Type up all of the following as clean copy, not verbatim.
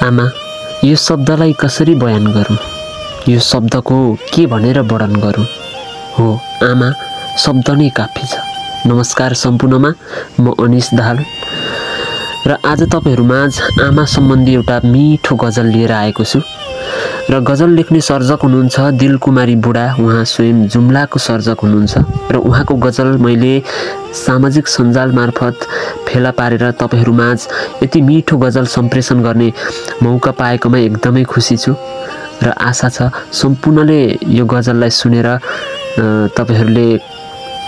आमा, यो शब्दलाई कसरी बयान गरौँ? यो शब्दको के भनेर वर्णन गरौँ? हो आमा, शब्द नै काफी छ। नमस्कार सम्पूर्णमा, म अनिश दाहाल र आज तपाईहरुमाझ आमा सम्बन्धी एउटा मिठो गजल लिएर आएको छु। र गजल लेख्ने सर्जक हुनुहुन्छ दिलकुमारी बुढा। उहाँ स्वयं जुम्लाको सर्जक हुनुहुन्छ र उहाँको गजल मैले सामाजिक सञ्जाल मार्फत फेला पारेर तपाईहरुमाझ यति मिठो गजल सम्प्रेषण गर्ने मौका पाएकोमा एकदमै खुसी छु र आशा छ सम्पूर्णले यो गजललाई सुनेर तपाईहरुले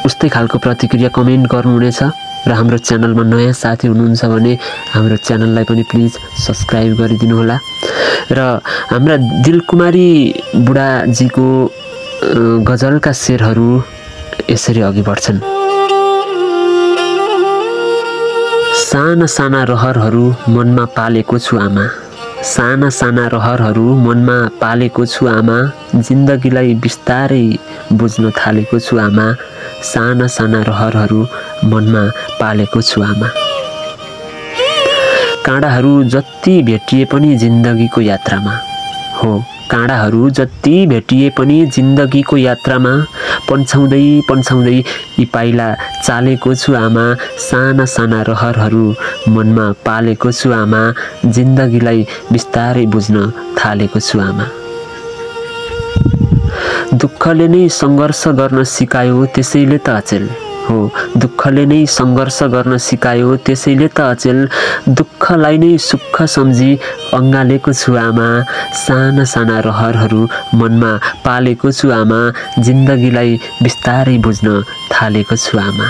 उस्तै खालको प्रतिक्रिया कमेन्ट गर्नुहुनेछ र हाम्रो च्यानलमा नयाँ साथी हुनुहुन्छ भने हाम्रो च्यानललाई पनि प्लिज सब्स्क्राइब गरिदिनु होला। र हाम्रा दिलकुमारी बुढाजीको गजलका शेरहरू यसरी अघि बढ्छन्। साना साना रहरहरू मनमा पालेको छु आमा, साना साना रहरहरू मनमा पालेको छु आमा, जिन्दगीलाई बिस्तारै बुझ्न थालेको छु आमा, साना साना रहरहरू मनमा पालेको छु आमा। काँडाहरू जति भेटिए पनि जिन्दगीको यात्रामा, हो काँडाहरू जति भेटिए पनि जिन्दगीको यात्रामा, पन्छाउँदै पन्छाउँदै यी पाइला चालेको छु आमा, साना साना रहरहरू मनमा पालेको छु आमा, जिन्दगीलाई बिस्तारै बुझ्न थालेको छु आमा। दुःखले नै सङ्घर्ष गर्न सिकायो त्यसैले त अचेल, हो दुःखले नै सङ्घर्ष गर्न सिकायो त्यसैले त अचेल, दुःखलाई नै सुख सम्झी अँगालेको छु आमा, साना साना रहरहरू मनमा पालेको छु आमा, जिन्दगीलाई बिस्तारै बुझ्न थालेको छु आमा।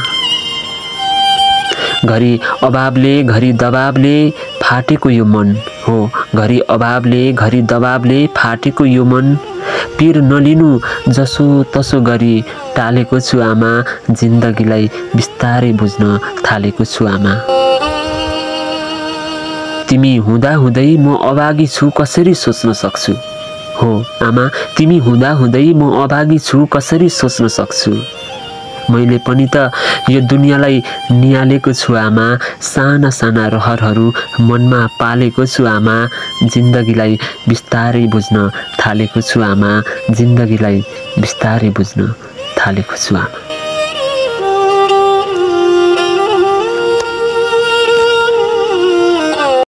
घरि अभावले घरि दबावले फाटेको यो मन, हो घरि अभावले घरि दबावले फाटेको यो मन, पीर नलिनु जसो तसो गरी टालेको छु आमा, जिन्दगीलाई बिस्तारै बुझ्न थालेको छु आमा। तिमी हुँदा हुँदै म अभागी छु कसरी सोच्न सक्छु, हो आमा तिमी हुँदा हुँदै म अभागी छु कसरी सोच्न सक्छु, मैले पनि त यो दुनियाँलाई निहालेको छु आमा, साना साना रहरहरू मनमा पालेको छु आमा, जिन्दगीलाई बिस्तारै बुझ्न थालेको छु आमा, जिन्दगीलाई बिस्तारै बुझ्न थालेको छु आमा।